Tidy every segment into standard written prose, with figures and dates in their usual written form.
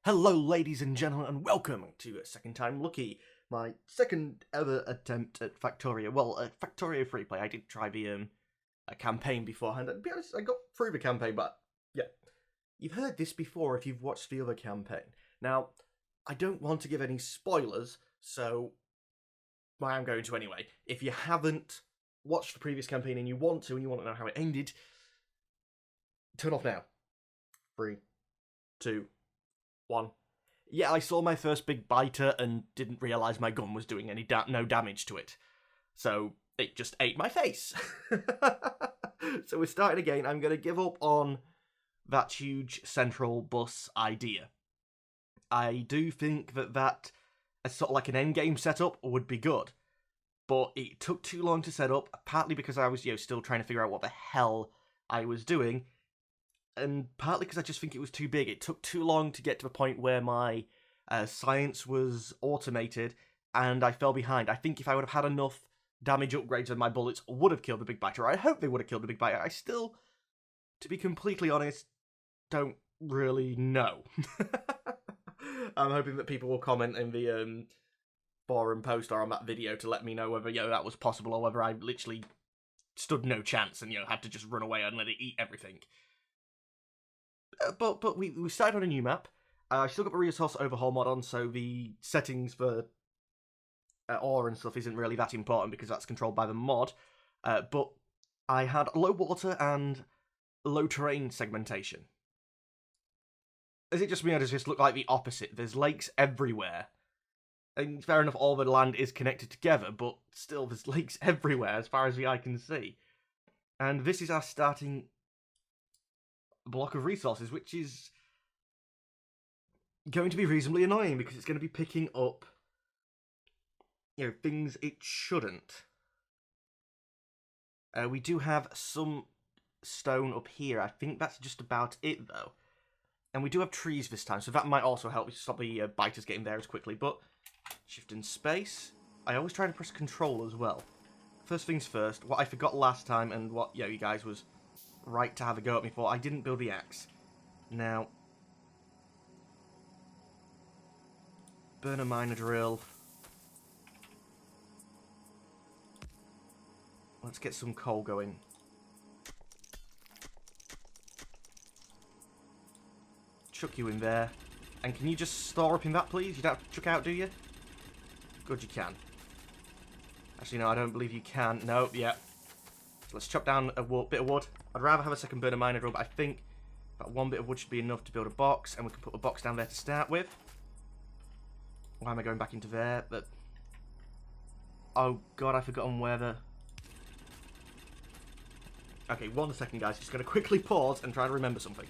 Hello ladies and gentlemen and welcome to Second Time Lucky, my second ever attempt at Factorio. Well, Factorio free play. I did try the a campaign beforehand. To be honest, I got through the campaign, but yeah. You've heard this before if you've watched the other campaign. Now, I don't want to give any spoilers, so I am going to anyway. If you haven't watched the previous campaign and you want to know how it ended, turn off now. 3, 2, 1. Yeah, I saw my first big biter and didn't realise my gun was doing any no damage to it. So it just ate my face. So we're starting again. I'm going to give up on that huge central bus idea. I do think that as sort of like an endgame setup would be good. But it took too long to set up, partly because I was still trying to figure out what the hell I was doing. And partly because I just think it was too big. It took too long to get to the point where my science was automated, and I fell behind. I think if I would have had enough damage upgrades and my bullets would have killed the big biter. I hope they would have killed the big biter. I still, to be completely honest, don't really know. I'm hoping that people will comment in the forum post or on that video to let me know whether that was possible or whether I literally stood no chance and had to just run away and let it eat everything. But we started on a new map. I still got the resource overhaul mod on, so the settings for ore and stuff isn't really that important because that's controlled by the mod. But I had low water and low terrain segmentation. Is it just me or does this look like the opposite? There's lakes everywhere. And fair enough, all the land is connected together, but still there's lakes everywhere as far as the eye can see. And this is our starting block of resources, which is going to be reasonably annoying because it's going to be picking up things it shouldn't. We do have some stone up here. I think that's just about it though, and we do have trees this time, so that might also help stop the biters getting there as quickly. But shift and space. I always try to press control as well. First things first, what I forgot last time and what you guys was right to have a go at me for, I didn't build the axe. Now, burn a miner drill. Let's get some coal going. Chuck you in there. And can you just store up in that, please? You don't have to chuck out, do you? Good, you can. Actually, no, I don't believe you can. No, yeah. So let's chop down a bit of wood. I'd rather have a second burner miner drill, but I think that one bit of wood should be enough to build a box, and we can put the box down there to start with. Why am I going back into there? But oh god, I've forgotten where the... Okay, 1 second, guys. Just going to quickly pause and try to remember something.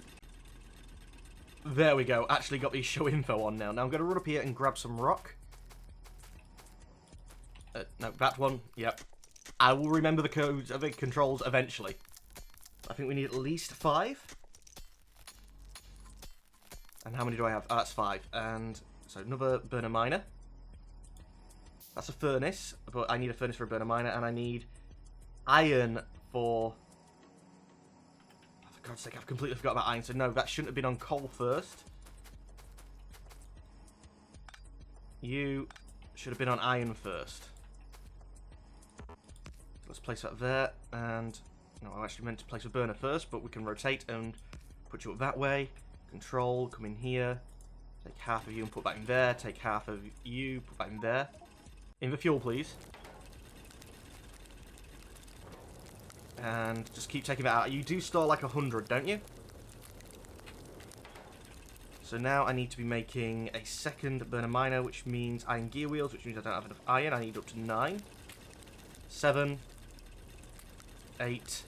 There we go. Actually got the show info on now. Now I'm going to run up here and grab some rock. No, that one. Yep. I will remember the codes of the controls eventually. I think we need at least 5. And how many do I have? Oh, that's 5. And so another burner miner. That's a furnace, but I need a furnace for a burner miner, and I need iron for... Oh, for God's sake, I've completely forgot about iron, so no, that shouldn't have been on coal first. You should have been on iron first. Let's place that there, and no, I actually meant to place a burner first, but we can rotate and put you up that way. Control, come in here, take half of you and put that in there, take half of you, put that in there. In the fuel, please. And just keep taking that out. You do store like 100, don't you? So now I need to be making a second burner miner, which means iron gear wheels, which means I don't have enough iron. I need up to 9, 7, 8,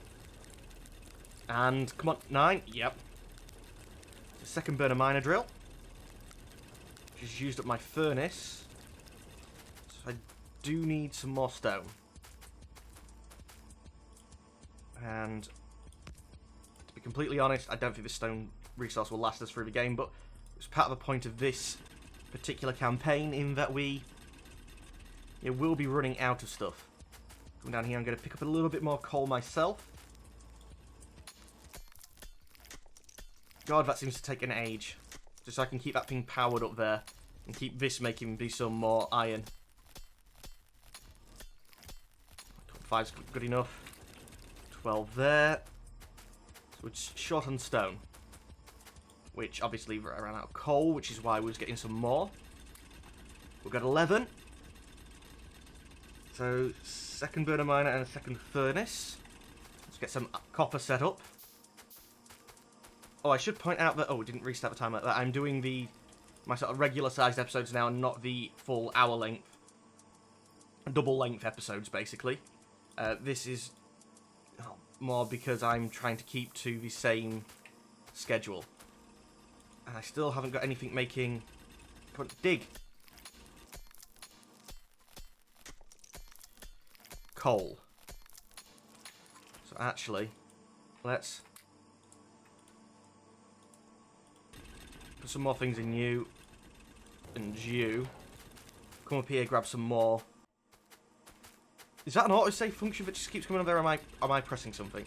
and come on, 9. Yep. The second burner miner drill. Just used up my furnace. So I do need some more stone. And to be completely honest, I don't think this stone resource will last us through the game, but it's part of the point of this particular campaign in that we will be running out of stuff. Come down here, I'm going to pick up a little bit more coal myself. God, that seems to take an age. Just so I can keep that thing powered up there. And keep this making me some more iron. 5's good enough. 12 there. So it's short on stone. Which obviously ran out of coal, which is why we was getting some more. We've got 11. So, second burner miner and a second furnace. Let's get some copper set up. Oh, I should point out that... Oh, we didn't restart the timer. That I'm doing my sort of regular-sized episodes now and not the full hour-length, double-length episodes, basically. This is more because I'm trying to keep to the same schedule. And I still haven't got anything making... Come on, dig! Coal. So actually, let's put some more things in you. And you. Come up here, grab some more. Is that an autosave function that just keeps coming up there, or am I pressing something?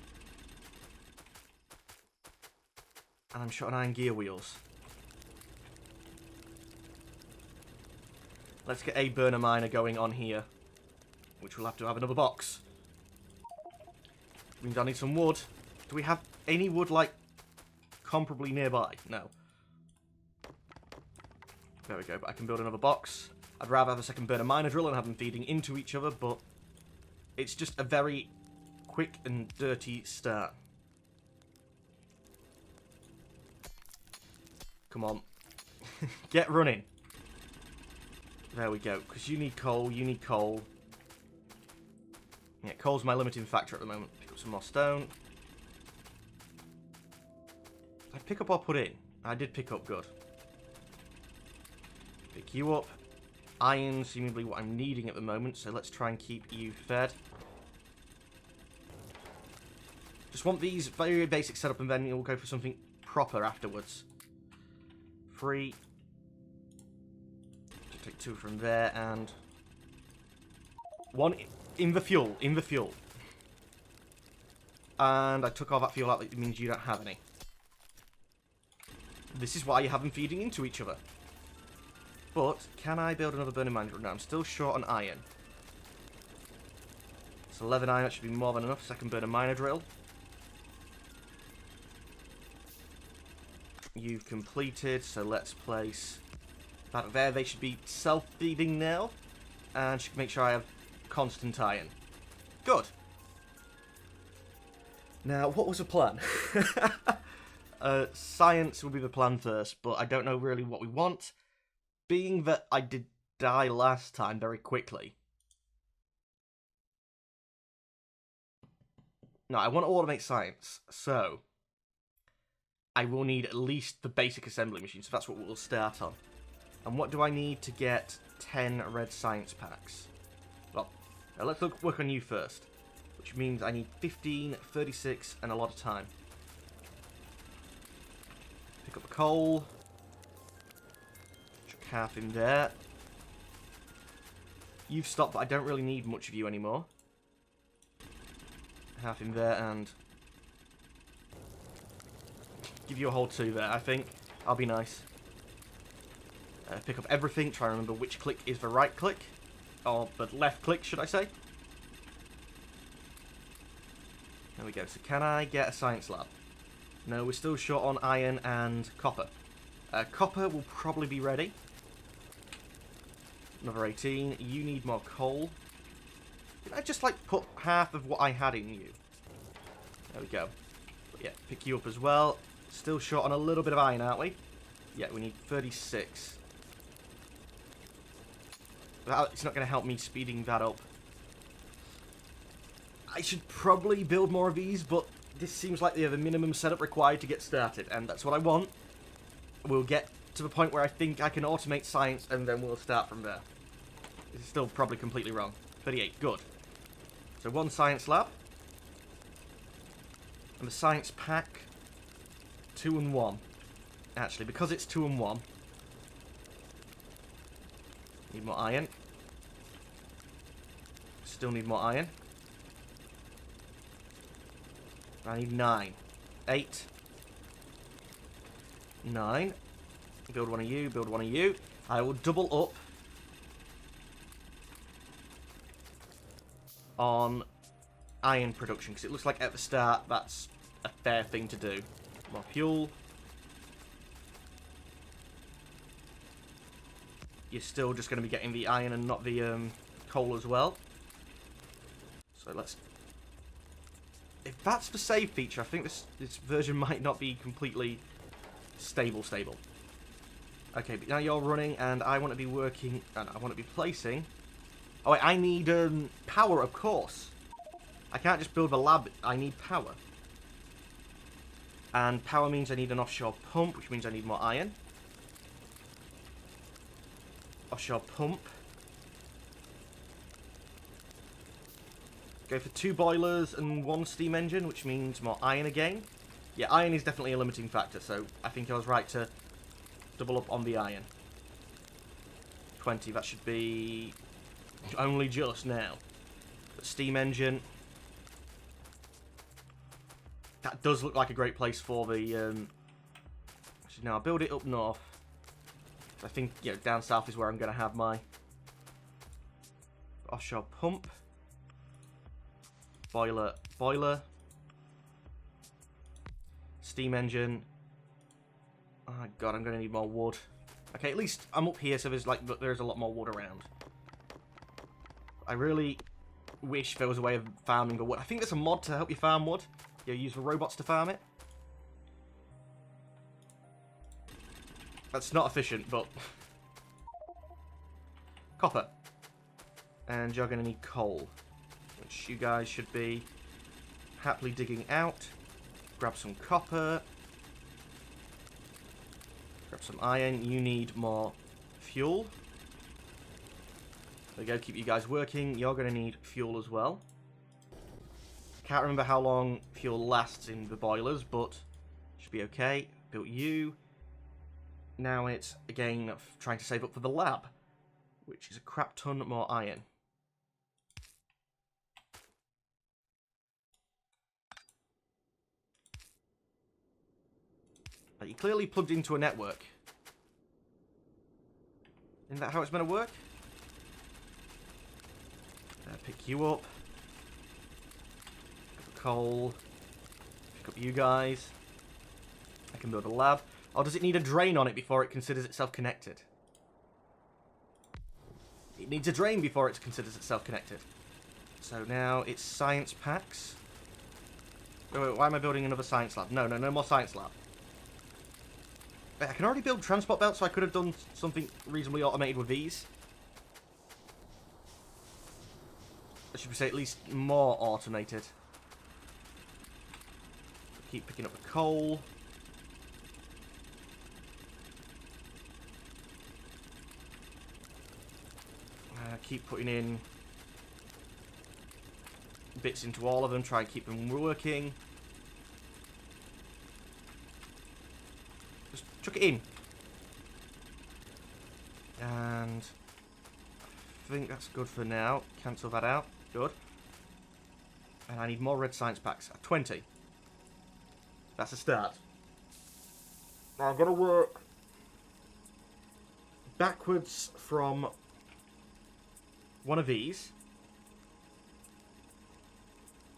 And I'm short on iron gear wheels. Let's get a burner miner going on here. Which we'll have to have another box. Which means I need some wood. Do we have any wood, like, comparably nearby? No. There we go, but I can build another box. I'd rather have a second burner miner drill and have them feeding into each other, but it's just a very quick and dirty start. Come on. Get running. There we go, because you need coal, you need coal. Yeah, coal's my limiting factor at the moment. Pick up some more stone. Did I pick up or put in? I did pick up, good. Pick you up. Iron, seemingly what I'm needing at the moment, so let's try and keep you fed. Just want these very basic setup and then we'll go for something proper afterwards. 3. Just take 2 from there and 1 in the fuel, And I took all that fuel out, that means you don't have any. This is why you have them feeding into each other. But, can I build another burning mine drill? No, I'm still short on iron. It's 11 iron, that should be more than enough. Second burner miner drill. You've completed, so let's place that there. They should be self-feeding now. And should make sure I have constant iron. Good. Now, what was the plan? Science will be the plan first, but I don't know really what we want. Being that I did die last time very quickly. No, I want to automate science, so I will need at least the basic assembly machine, so that's what we'll start on. And what do I need to get 10 red science packs? Well, let's work on you first, which means I need 15, 36, and a lot of time. Pick up the coal. Chuck half in there. You've stopped, but I don't really need much of you anymore. Half in there, and give you a whole 2 there, I think. I'll be nice. Pick up everything, try and remember which click is the right click. Or the left click, should I say. There we go. So can I get a science lab? No, we're still short on iron and copper. Copper will probably be ready. Another 18. You need more coal. Did I just, like, put half of what I had in you? There we go. But yeah, pick you up as well. Still short on a little bit of iron, aren't we? Yeah, we need 36. It's not going to help me speeding that up. I should probably build more of these, but this seems like the minimum setup required to get started, and that's what I want. We'll get to the point where I think I can automate science, and then we'll start from there. This is still probably completely wrong. 38, good. So 1 science lab. And the science pack, 2 and 1. Actually, because it's 2 and 1, need more iron. Still need more iron. I need 9. 8. 9. Build one of you, build one of you. I will double up on iron production, because it looks like at the start that's a fair thing to do. More fuel. You're still just going to be getting the iron and not the coal as well. So let's... If that's the save feature, I think this version might not be completely stable. Okay, but now you're running, and I want to be working... I want to be placing... Oh, wait, I need power, of course. I can't just build a lab. I need power. And power means I need an offshore pump, which means I need more iron. Offshore pump. Go for 2 boilers and 1 steam engine, which means more iron again. Yeah, iron is definitely a limiting factor, so I think I was right to double up on the iron. 20, that should be only just now. But steam engine. That does look like a great place for the... Actually, no, I'll build it up north. I think, you know, down south is where I'm going to have my offshore pump. Boiler. Steam engine. Oh my god, I'm going to need more wood. Okay, at least I'm up here, so there's a lot more wood around. I really wish there was a way of farming the wood. I think there's a mod to help you farm wood. You use the robots to farm it. That's not efficient, but... Copper. And you're going to need coal, which you guys should be happily digging out. Grab some copper. Grab some iron. You need more fuel. There we go, keep you guys working. You're going to need fuel as well. Can't remember how long fuel lasts in the boilers, but should be okay. Built you. Now it's, again, trying to save up for the lab, which is a crap ton more iron. You clearly plugged into a network. Isn't that how it's going to work? Pick you up. Pick up coal. Pick up you guys. I can build a lab. Or does it need a drain on it before it considers itself connected? It needs a drain before it considers itself connected. So now it's science packs. Oh, wait, why am I building another science lab? No more science lab. Wait, I can already build transport belts, so I could have done something reasonably automated with these. Or should we say at least more automated? Keep picking up the coal. Keep putting in bits into all of them, try and keep them working. Just chuck it in. And I think that's good for now. Cancel that out. Good. And I need more red science packs. 20. That's a start. Now I'm going to work backwards from one of these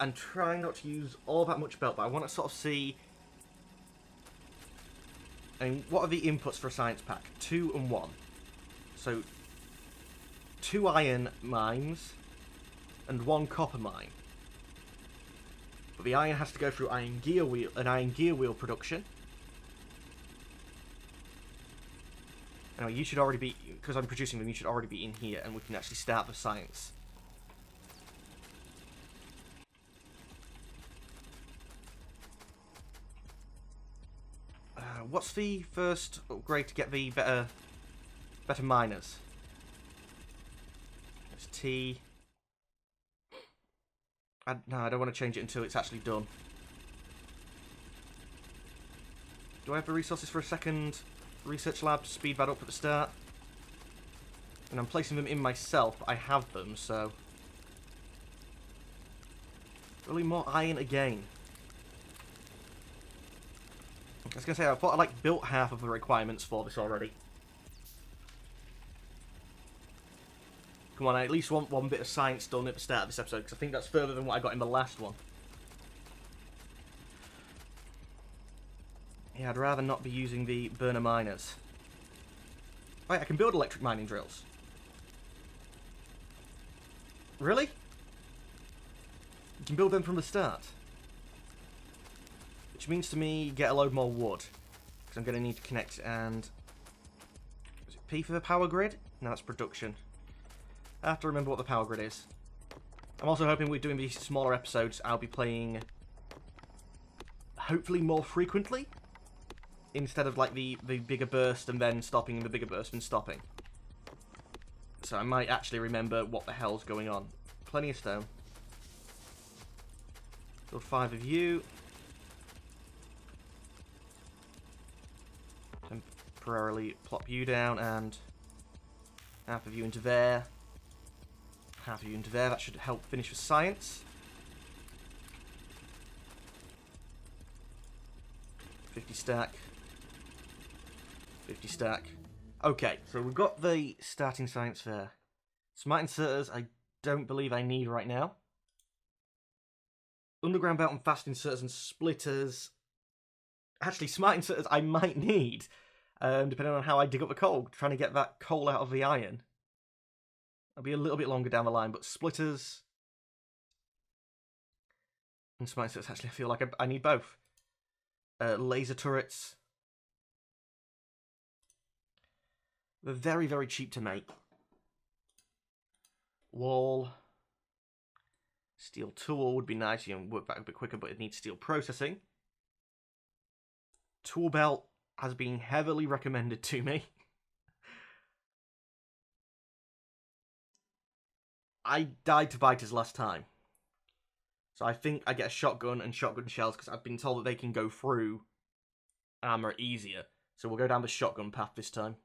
and try not to use all that much belt, but I want to sort of see, I mean, what are the inputs for a science pack? 2 and 1. So 2 iron mines and 1 copper mine. But the iron has to go through an iron gear wheel production. Anyway, you should already be, because I'm producing them, you should already be in here, and we can actually start the science. What's the first upgrade to get the better miners? It's T. No, I don't want to change it until it's actually done. Do I have the resources for a second research lab to speed that up at the start? And I'm placing them in myself, but I have them, so... Really more iron again. I was going to say, I thought I like built half of the requirements for this already. Come on, I at least want one bit of science done at the start of this episode, because I think that's further than what I got in the last one. Yeah, I'd rather not be using the burner miners. Right, I can build electric mining drills. Really? You can build them from the start. Which means to me, get a load more wood. Because I'm going to need to connect and... Is it P for the power grid? No, that's production. I have to remember what the power grid is. I'm also hoping we're doing these smaller episodes. I'll be playing... hopefully more frequently. Instead of like the bigger burst and then stopping and the bigger burst and stopping. So I might actually remember what the hell's going on. Plenty of stone. Build 5 of you. Temporarily plop you down and half of you into there. Half of you into there. That should help finish with science. 50 stack. 50 stack. Okay, so we've got the starting science there. Smart inserters, I don't believe I need right now. Underground belt and fast inserters and splitters. Actually, smart inserters I might need, depending on how I dig up the coal. Trying to get that coal out of the iron. I'll be a little bit longer down the line, but splitters and smart inserters, actually I feel like I need both. Laser turrets. They're very, very cheap to make. Wall. Steel tool would be nice. You can work back a bit quicker, but it needs steel processing. Tool belt has been heavily recommended to me. I died to biters last time. So I think I get a shotgun and shotgun shells because I've been told that they can go through armor easier. So we'll go down the shotgun path this time.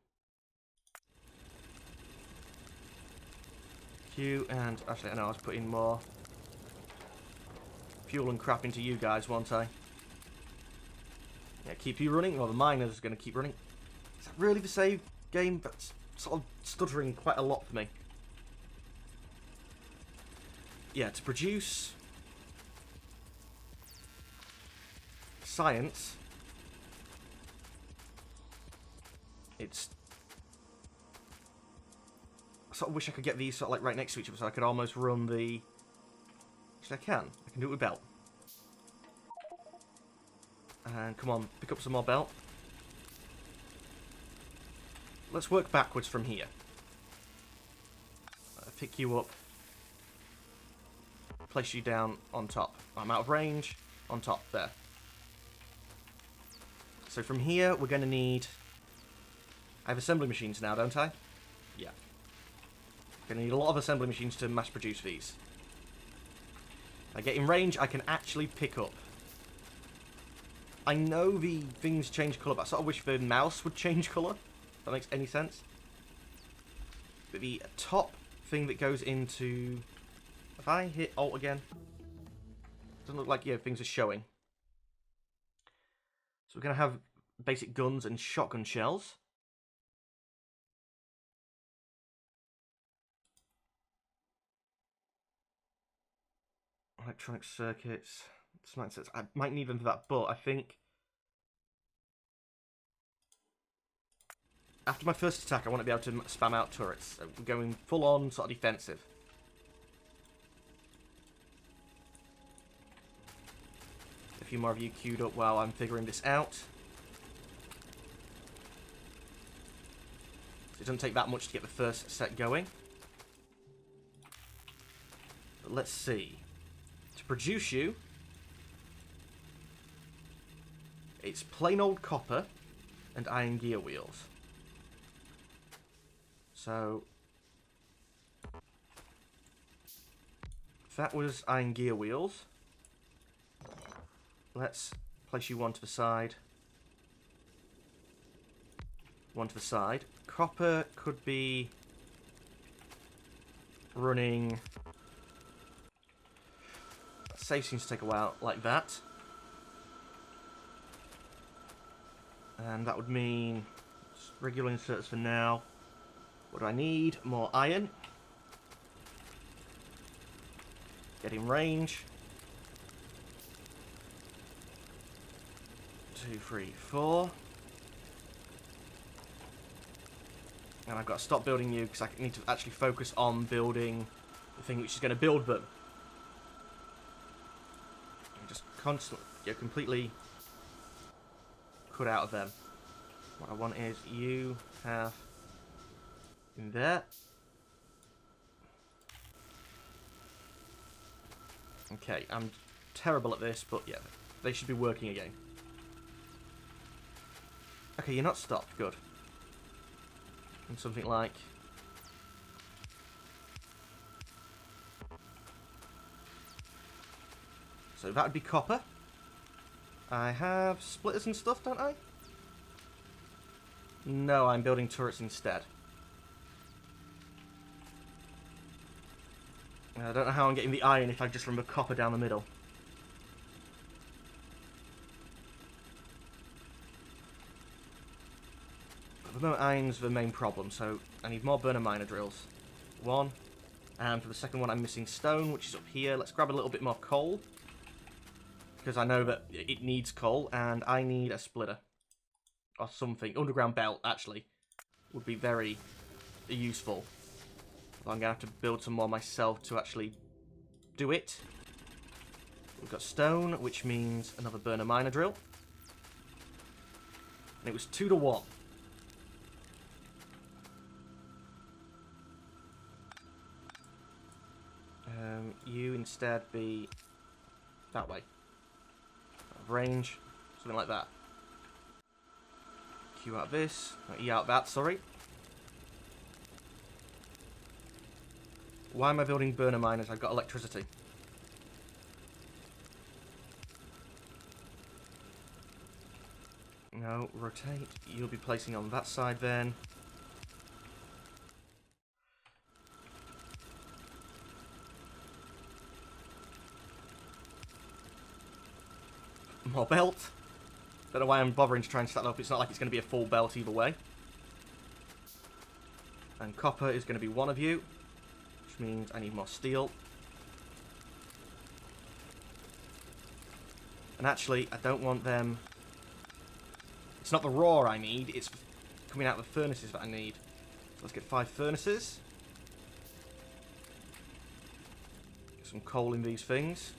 And actually, I know I was putting more fuel and crap into you guys, won't I? Yeah, keep you running. Well, the miner's going to keep running. Is that really the save game? That's sort of stuttering quite a lot for me. Yeah, to produce science, it's... I sort of wish I could get these sort of like right next to each other so I could almost run the... Actually, I can. I can do it with belt. And come on, pick up some more belt. Let's work backwards from here. Pick you up. Place you down on top. I'm out of range. On top, there. So from here, we're going to need... I have assembly machines now, don't I? Yeah. Going to need a lot of assembly machines to mass produce these. If I get in range, I can actually pick up. I know the things change colour, but I sort of wish the mouse would change colour. If that makes any sense. But the top thing that goes into... If I hit Alt again... Doesn't look like, yeah, things are showing. So we're going to have basic guns and shotgun shells. Electronic circuits, smart sets. I might need them for that, but I think after my first attack, I want to be able to spam out turrets. So we're going full on sort of defensive. A few more of you queued up while I'm figuring this out. So it doesn't take that much to get the first set going. But let's see. To produce you, it's plain old copper and iron gear wheels. So if that was iron gear wheels, let's place you one to the side, one to the side. Copper could be running... Save seems to take a while, like that. And that would mean regular inserts for now. What do I need? More iron. Get in range. 2, 3, 4. And I've got to stop building you because I need to actually focus on building the thing which is going to build them. And just constantly get completely cut out of them. What I want is you have in there. Okay, I'm terrible at this, but yeah, they should be working again. Okay, you're not stopped. Good. And something like... So that would be copper. I have splitters and stuff, don't I? No, I'm building turrets instead. I don't know how I'm getting the iron if I just remember copper down the middle. At the moment, iron's the main problem, so I need more burner miner drills. 1. And for the second one, I'm missing stone, which is up here. Let's grab a little bit more coal. Because I know that it needs coal, and I need a splitter. Or something. Underground belt, actually, would be very useful. I'm going to have to build some more myself to actually do it. We've got stone, which means another burner miner drill. And it was 2 to 1. You instead be that way. Out of range, something like that. Q out this, E out that, sorry. Why am I building burner miners? I've got electricity. No, rotate. You'll be placing on that side then. More belt. Don't know why I'm bothering to try and stack that up. It's not like it's going to be a full belt either way. And copper is going to be one of you. Which means I need more steel. And actually, I don't want them... It's not the raw I need, it's coming out of the furnaces that I need. So let's get 5 furnaces. Get some coal in these things.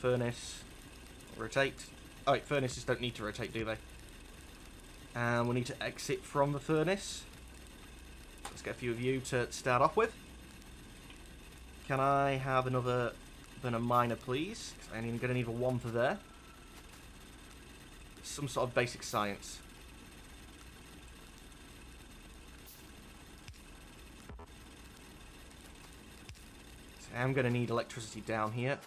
Furnace. Rotate. Oh wait, furnaces don't need to rotate, do they? And we need to exit from the furnace. Let's get a few of you to start off with. Can I have another burner miner, please? Because I'm going to need a 1 for there. Some sort of basic science. So I'm going to need electricity down here.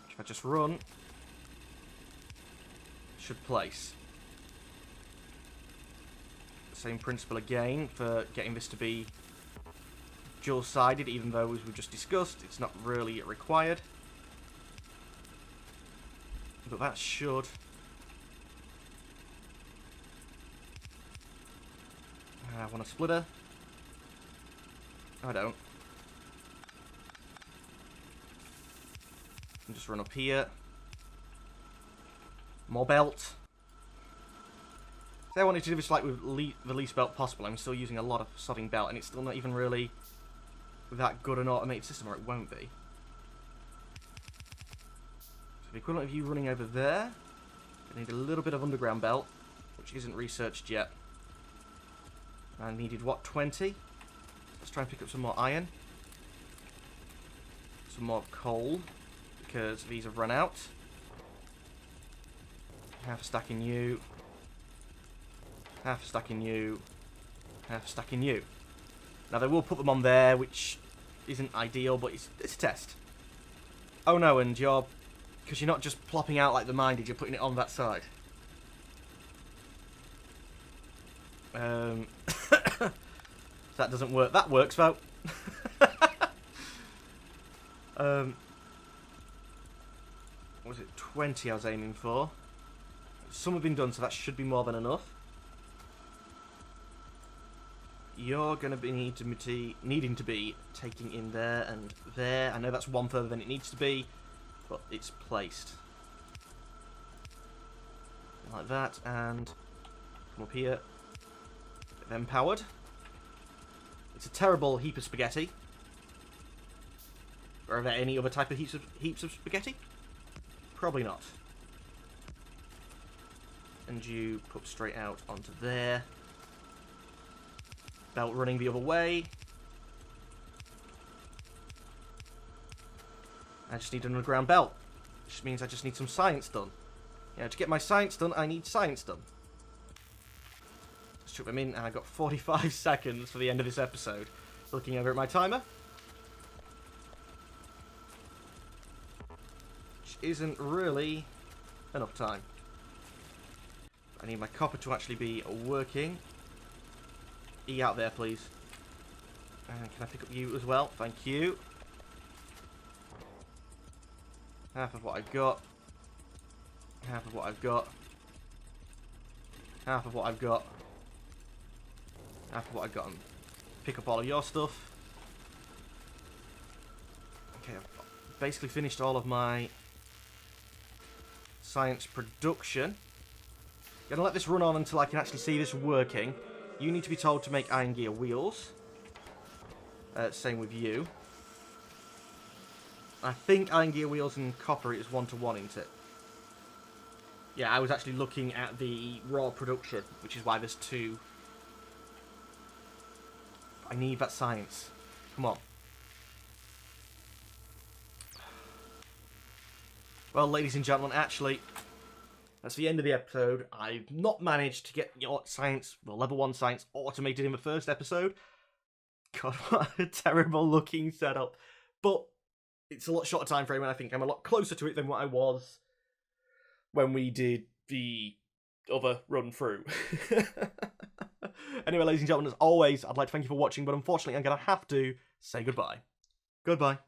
If I just run, should place. Same principle again for getting this to be dual-sided, even though, as we just discussed, it's not really required. But that should... I want a splitter. I don't. And just run up here. More belt. So I wanted to do this like with the least belt possible. I'm still using a lot of sodding belt, and it's still not even really that good an automated system, or it won't be. So the equivalent of you running over there. I need a little bit of underground belt, which isn't researched yet. I needed, what, 20? Let's try and pick up some more iron. Some more coal, because these have run out. Half a stack in you. Half a stack in you. Half a stack in you. Now, they will put them on there, which isn't ideal, but it's a test. Oh no, and you're... Because you're not just plopping out like the minded, you're putting it on that side. That doesn't work. That works, though. was it 20 I was aiming for? Some have been done, so that should be more than enough. You're going to be needing to be taking in there and there. I know that's one further than it needs to be, but it's placed. Like that, and come up here. Then powered. It's a terrible heap of spaghetti. Are there any other type of heaps of spaghetti? Probably not. And you put straight out onto there. Belt running the other way. I just need an underground belt. Which means I just need some science done. Yeah, to get my science done, I need science done. Let's chuck them in, and I've got 45 seconds for the end of this episode. Looking over at my timer. Which isn't really enough time. I need my copper to actually be working. E out there, please. And can I pick up you as well? Thank you. Half of what I've got. Half of what I've got. Half of what I've got. Half of what I've got. And pick up all of your stuff. Okay, I've basically finished all of my science production. Gonna let this run on until I can actually see this working. You need to be told to make iron gear wheels. Same with you. I think iron gear wheels and copper is 1-to-1, isn't it? Yeah, I was actually looking at the raw production, which is why there's 2. I need that science. Come on. Well, ladies and gentlemen, actually, that's the end of the episode. I've not managed to get your science, well, level 1 science automated in the first episode. God, what a terrible looking setup. But it's a lot shorter time frame, and I think I'm a lot closer to it than what I was when we did the other run through. Anyway, ladies and gentlemen, as always, I'd like to thank you for watching, but unfortunately I'm going to have to say goodbye. Goodbye.